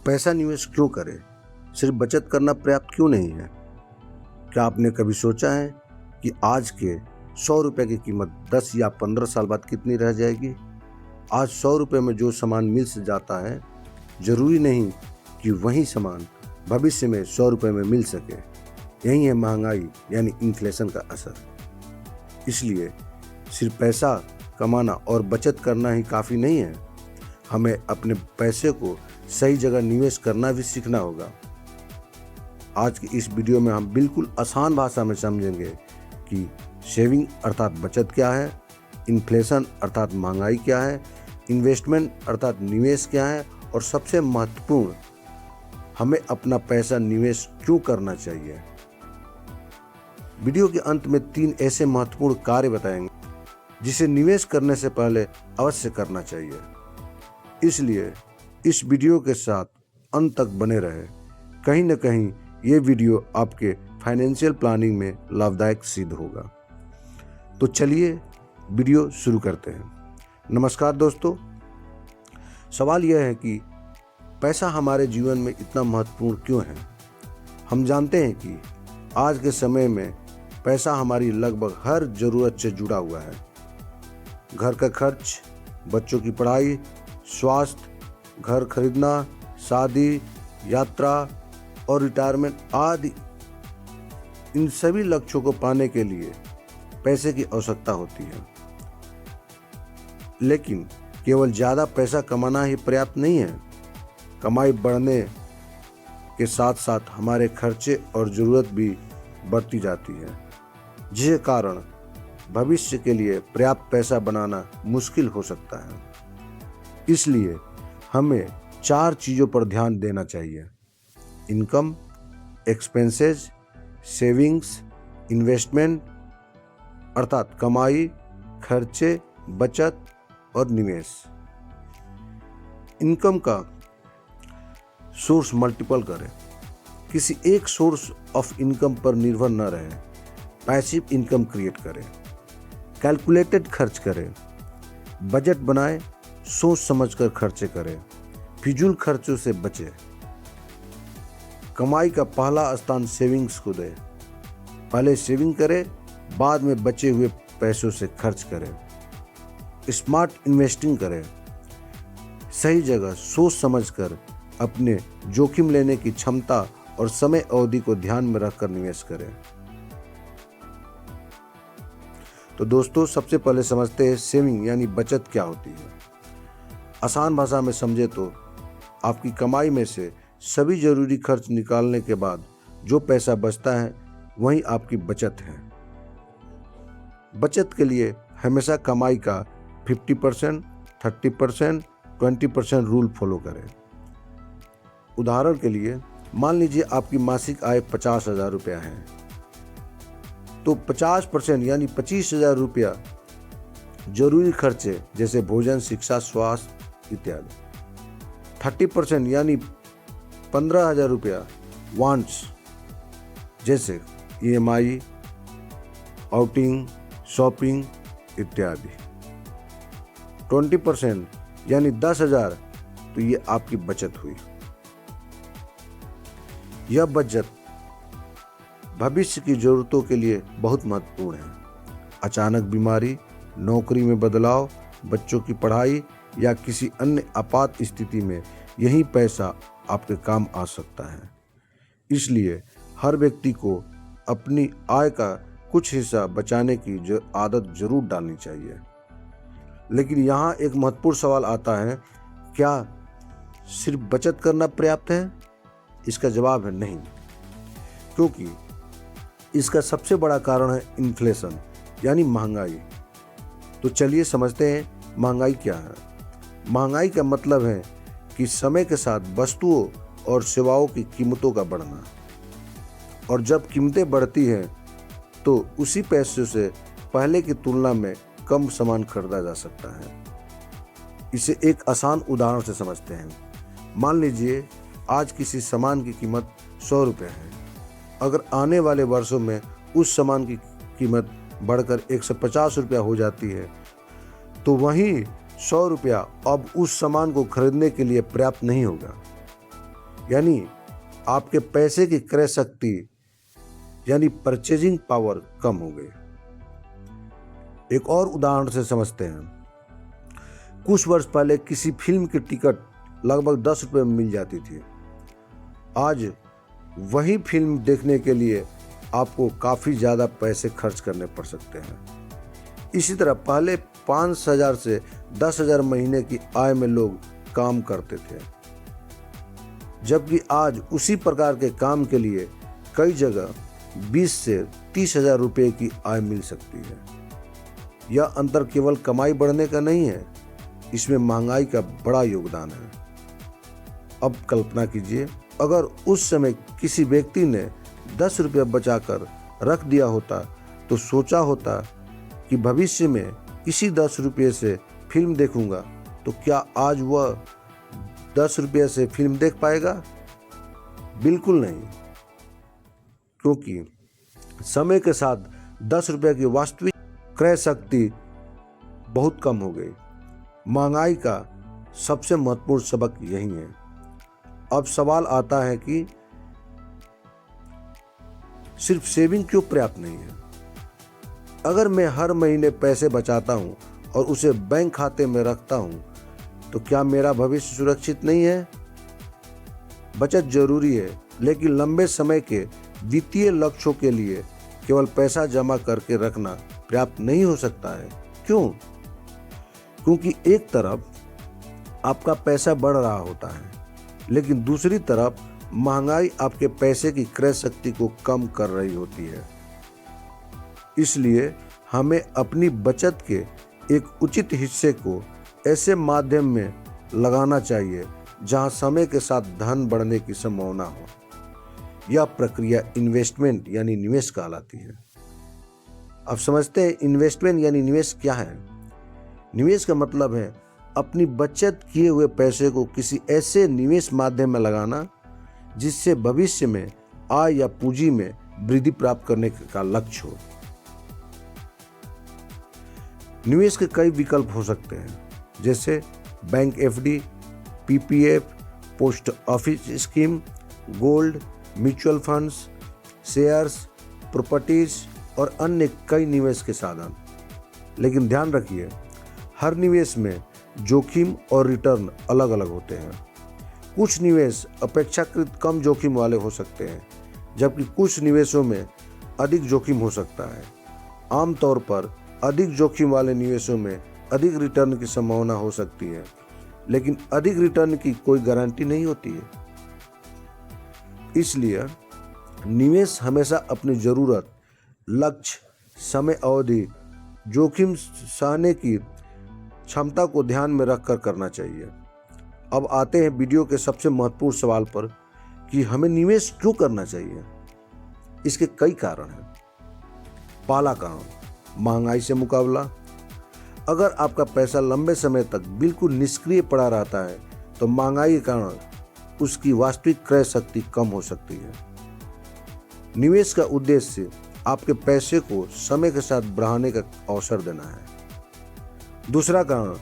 पैसा निवेश क्यों करें? सिर्फ बचत करना पर्याप्त क्यों नहीं है? क्या आपने कभी सोचा है कि आज के 100 रुपये की कीमत 10 या 15 साल बाद कितनी रह जाएगी? आज 100 रुपये में जो सामान मिल से जाता है, जरूरी नहीं कि वही सामान भविष्य में 100 रुपये में मिल सके। यही है महंगाई यानी इन्फ्लेशन का असर। इसलिए सिर्फ पैसा कमाना और बचत करना ही काफ़ी नहीं है, हमें अपने पैसे को सही जगह निवेश करना भी सीखना होगा। आज की इस वीडियो में हम बिल्कुल आसान भाषा में समझेंगे कि सेविंग अर्थात बचत क्या है, इन्फ्लेशन अर्थात महंगाई क्या है, इन्वेस्टमेंट अर्थात निवेश क्या है और सबसे महत्वपूर्ण, हमें अपना पैसा निवेश क्यों करना चाहिए। वीडियो के अंत में 3 ऐसे महत्वपूर्ण कार्य बताएंगे जिसे निवेश करने से पहले अवश्य करना चाहिए। इसलिए इस वीडियो के साथ अंत तक बने रहे। कहीं न कहीं ये वीडियो आपके फाइनेंशियल प्लानिंग में लाभदायक सिद्ध होगा। तो चलिए वीडियो शुरू करते हैं। नमस्कार दोस्तों, सवाल यह है कि पैसा हमारे जीवन में इतना महत्वपूर्ण क्यों है। हम जानते हैं कि आज के समय में पैसा हमारी लगभग हर ज़रूरत से जुड़ा हुआ है। घर का खर्च, बच्चों की पढ़ाई, स्वास्थ्य, घर खरीदना, शादी, यात्रा और रिटायरमेंट आदि, इन सभी लक्ष्यों को पाने के लिए पैसे की आवश्यकता होती है। लेकिन केवल ज़्यादा पैसा कमाना ही पर्याप्त नहीं है। कमाई बढ़ने के साथ साथ हमारे खर्चे और ज़रूरत भी बढ़ती जाती है, जिसके कारण भविष्य के लिए पर्याप्त पैसा बनाना मुश्किल हो सकता है। इसलिए हमें 4 चीज़ों पर ध्यान देना चाहिए: इनकम, एक्सपेंसेस, सेविंग्स, इन्वेस्टमेंट अर्थात कमाई, खर्चे, बचत और निवेश। इनकम का सोर्स मल्टीपल करें। किसी एक सोर्स ऑफ इनकम पर निर्भर न रहें। पैसिव इनकम क्रिएट करें। कैलकुलेटेड खर्च करें। बजट बनाएं, सोच समझकर खर्चे करें। फिजूल खर्चों से बचें। कमाई का पहला स्थान सेविंग्स को दें। पहले सेविंग करें, बाद में बचे हुए पैसों से खर्च करें। स्मार्ट इन्वेस्टिंग करें। सही जगह सोच समझकर अपने जोखिम लेने की क्षमता और समय अवधि को ध्यान में रखकर निवेश करें। तो दोस्तों, सबसे पहले समझते हैं सेविंग यानी बचत क्या होती है। आसान भाषा में समझे तो आपकी कमाई में से सभी जरूरी खर्च निकालने के बाद जो पैसा बचता है वही आपकी बचत है। बचत के लिए हमेशा कमाई का 50%, 30%, 20% रूल फॉलो करें। उदाहरण के लिए मान लीजिए आपकी मासिक आय 50,000 रुपया है, तो 50% यानी 25,000 रुपया जरूरी खर्चे जैसे भोजन, शिक्षा, स्वास्थ्य इत्यादि। 30% यानी 15,000 रुपया वांट्स जैसे EMI, आउटिंग, शॉपिंग इत्यादि। 20% यानी 10,000, तो ये आपकी बचत हुई। यह बचत भविष्य की जरूरतों के लिए बहुत महत्वपूर्ण है। अचानक बीमारी, नौकरी में बदलाव, बच्चों की पढ़ाई या किसी अन्य आपात स्थिति में यही पैसा आपके काम आ सकता है। इसलिए हर व्यक्ति को अपनी आय का कुछ हिस्सा बचाने की आदत जरूर डालनी चाहिए। लेकिन यहाँ एक महत्वपूर्ण सवाल आता है, क्या सिर्फ बचत करना पर्याप्त है? इसका जवाब है नहीं, क्योंकि इसका सबसे बड़ा कारण है इन्फ्लेशन यानी महंगाई। तो चलिए समझते हैं महंगाई क्या है। महंगाई का मतलब है कि समय के साथ वस्तुओं और सेवाओं की कीमतों का बढ़ना, और जब कीमतें बढ़ती हैं तो उसी पैसे से पहले की तुलना में कम सामान खरीदा जा सकता है। इसे एक आसान उदाहरण से समझते हैं। मान लीजिए आज किसी सामान की कीमत 100 रुपये है। अगर आने वाले वर्षों में उस सामान की कीमत बढ़कर 150 रुपया हो जाती है, तो वहीं 100 रुपया अब उस सामान को खरीदने के लिए पर्याप्त नहीं होगा। यानी आपके पैसे की क्रय शक्ति यानी परचेजिंग पावर कम हो गई। एक और उदाहरण से समझते हैं। कुछ वर्ष पहले किसी फिल्म की टिकट लगभग 10 रुपये में मिल जाती थी। आज वही फिल्म देखने के लिए आपको काफ़ी ज़्यादा पैसे खर्च करने पड़ सकते हैं। इसी तरह पहले 5,000 से 10,000 महीने की आय में लोग काम करते थे, जबकि आज उसी प्रकार के काम के लिए कई जगह 20 से 30,000 रुपये की आय मिल सकती है। यह अंतर केवल कमाई बढ़ने का नहीं है, इसमें महंगाई का बड़ा योगदान है। अब कल्पना कीजिए, अगर उस समय किसी व्यक्ति ने 10 रुपये बचाकर रख दिया होता तो सोचा होता कि भविष्य में इसी 10 रुपये से फिल्म देखूंगा, तो क्या आज वह 10 रुपये से फिल्म देख पाएगा? बिल्कुल नहीं, क्योंकि समय के साथ 10 रुपये की वास्तविक क्रय शक्ति बहुत कम हो गई। महंगाई का सबसे महत्वपूर्ण सबक यही है। अब सवाल आता है कि सिर्फ सेविंग क्यों पर्याप्त नहीं है? अगर मैं हर महीने पैसे बचाता हूं और उसे बैंक खाते में रखता हूं, तो क्या मेरा भविष्य सुरक्षित नहीं है? बचत जरूरी है, लेकिन लंबे समय के वित्तीय लक्ष्यों के लिए केवल पैसा जमा करके रखना पर्याप्त नहीं हो सकता है। क्यों? क्योंकि एक तरफ आपका पैसा बढ़ रहा होता है, लेकिन दूसरी तरफ महंगाई आपके पैसे की क्रय शक्ति को कम कर रही होती है। इसलिए हमें अपनी बचत के एक उचित हिस्से को ऐसे माध्यम में लगाना चाहिए जहां समय के साथ धन बढ़ने की संभावना हो। यह प्रक्रिया इन्वेस्टमेंट यानी निवेश कहलाती है। अब समझते हैं इन्वेस्टमेंट यानी निवेश क्या है। निवेश का मतलब है अपनी बचत किए हुए पैसे को किसी ऐसे निवेश माध्यम में लगाना जिससे भविष्य में आय या पूंजी में वृद्धि प्राप्त करने का लक्ष्य हो। निवेश के कई विकल्प हो सकते हैं, जैसे bank FD, PPF, post office scheme, gold, mutual funds, shares, properties और अन्य कई निवेश के साधन। लेकिन ध्यान रखिए, हर निवेश में जोखिम और रिटर्न अलग अलग होते हैं। कुछ निवेश अपेक्षाकृत कम जोखिम वाले हो सकते हैं, जबकि कुछ निवेशों में अधिक जोखिम हो सकता है। आमतौर पर अधिक जोखिम वाले निवेशों में अधिक रिटर्न की संभावना हो सकती है, लेकिन अधिक रिटर्न की कोई गारंटी नहीं होती है। इसलिए निवेश हमेशा अपनी जरूरत, लक्ष्य, समय अवधि, जोखिम सहने की क्षमता को ध्यान में रखकर करना चाहिए। अब आते हैं वीडियो के सबसे महत्वपूर्ण सवाल पर कि हमें निवेश क्यों करना चाहिए। इसके कई कारण हैं। पहला कारण, महंगाई से मुकाबला। अगर आपका पैसा लंबे समय तक बिल्कुल निष्क्रिय पड़ा रहता है तो महंगाई के कारण उसकी वास्तविक क्रय शक्ति कम हो सकती है। निवेश का उद्देश्य आपके पैसे को समय के साथ बढ़ाने का अवसर देना है। दूसरा कारण,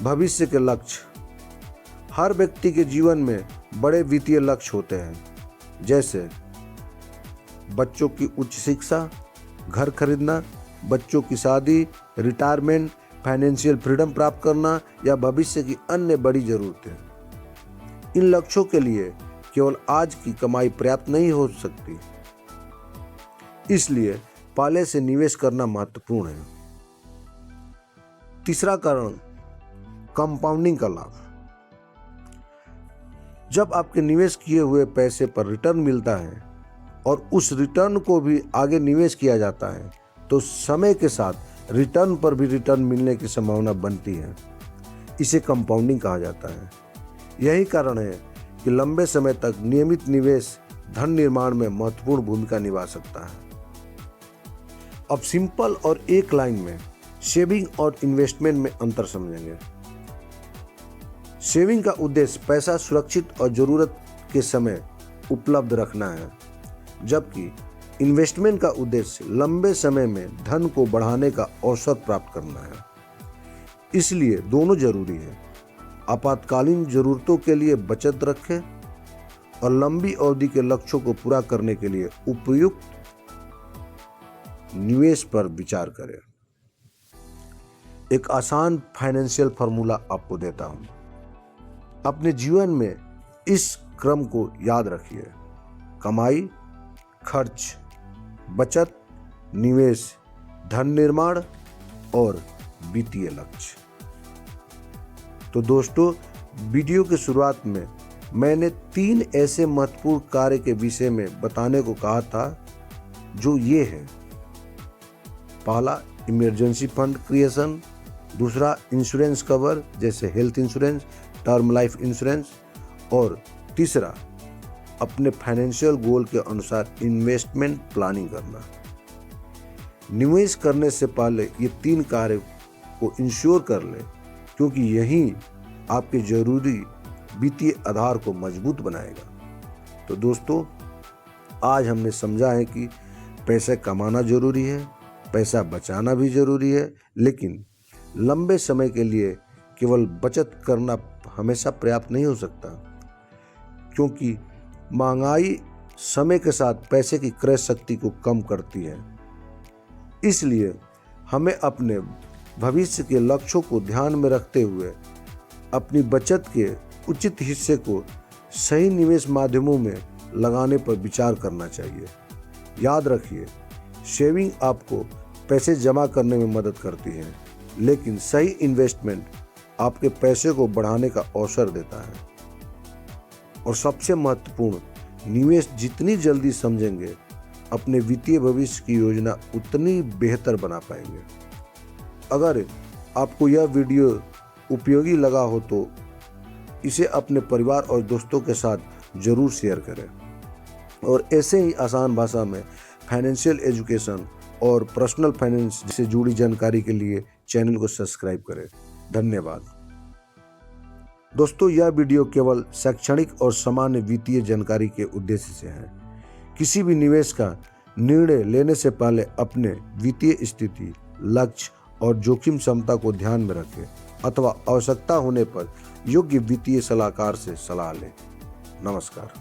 भविष्य के लक्ष्य। हर व्यक्ति के जीवन में बड़े वित्तीय लक्ष्य होते हैं, जैसे बच्चों की उच्च शिक्षा, घर खरीदना, बच्चों की शादी, रिटायरमेंट, फाइनेंशियल फ्रीडम प्राप्त करना या भविष्य की अन्य बड़ी जरूरतें। इन लक्ष्यों के लिए केवल आज की कमाई पर्याप्त नहीं हो सकती, इसलिए पहले से निवेश करना महत्वपूर्ण है। तीसरा कारण, कंपाउंडिंग का लाभ। जब आपके निवेश किए हुए पैसे पर रिटर्न मिलता है और उस रिटर्न को भी आगे निवेश किया जाता है, तो समय के साथ रिटर्न पर भी रिटर्न मिलने की संभावना बनती है। इसे कंपाउंडिंग कहा जाता है। यही कारण है कि लंबे समय तक नियमित निवेश धन निर्माण में महत्वपूर्ण भूमिका निभा सकता है। अब सिंपल और एक लाइन में सेविंग और इन्वेस्टमेंट में अंतर समझेंगे। सेविंग का उद्देश्य पैसा सुरक्षित और जरूरत के समय उपलब्ध रखना है, जबकि इन्वेस्टमेंट का उद्देश्य लंबे समय में धन को बढ़ाने का अवसर प्राप्त करना है। इसलिए दोनों जरूरी है। आपातकालीन जरूरतों के लिए बचत रखें और लंबी अवधि के लक्ष्यों को पूरा करने के लिए उपयुक्त निवेश पर विचार करें। एक आसान फाइनेंशियल फॉर्मूला आपको देता हूं। अपने जीवन में इस क्रम को याद रखिए: कमाई, खर्च, बचत, निवेश, धन निर्माण और वित्तीय लक्ष्य। तो दोस्तों, वीडियो की शुरुआत में मैंने 3 ऐसे महत्वपूर्ण कार्य के विषय में बताने को कहा था, जो ये है: पहला, इमरजेंसी फंड क्रिएशन; दूसरा, इंश्योरेंस कवर जैसे health insurance, term life insurance; और तीसरा, अपने फाइनेंशियल गोल के अनुसार इन्वेस्टमेंट प्लानिंग करना। निवेश करने से पहले ये 3 कार्य को इंश्योर कर लें, क्योंकि यही आपके जरूरी वित्तीय आधार को मजबूत बनाएगा। तो दोस्तों, आज हमने समझा है कि पैसे कमाना जरूरी है, पैसा बचाना भी जरूरी है, लेकिन लंबे समय के लिए केवल बचत करना हमेशा पर्याप्त नहीं हो सकता, क्योंकि महंगाई समय के साथ पैसे की क्रय शक्ति को कम करती है। इसलिए हमें अपने भविष्य के लक्ष्यों को ध्यान में रखते हुए अपनी बचत के उचित हिस्से को सही निवेश माध्यमों में लगाने पर विचार करना चाहिए। याद रखिए, सेविंग आपको पैसे जमा करने में मदद करती है, लेकिन सही इन्वेस्टमेंट आपके पैसे को बढ़ाने का अवसर देता है। और सबसे महत्वपूर्ण, निवेश जितनी जल्दी समझेंगे, अपने वित्तीय भविष्य की योजना उतनी बेहतर बना पाएंगे। अगर आपको यह वीडियो उपयोगी लगा हो तो इसे अपने परिवार और दोस्तों के साथ जरूर शेयर करें, और ऐसे ही आसान भाषा में फाइनेंशियल एजुकेशन और पर्सनल फाइनेंस से जुड़ी जानकारी के लिए चैनल को सब्सक्राइब करें। धन्यवाद। दोस्तों, यह वीडियो केवल शैक्षणिक और सामान्य वित्तीय जानकारी के उद्देश्य से है। किसी भी निवेश का निर्णय लेने से पहले अपने वित्तीय स्थिति, लक्ष्य और जोखिम क्षमता को ध्यान में रखें, अथवा आवश्यकता होने पर योग्य वित्तीय सलाहकार से सलाह लें। नमस्कार।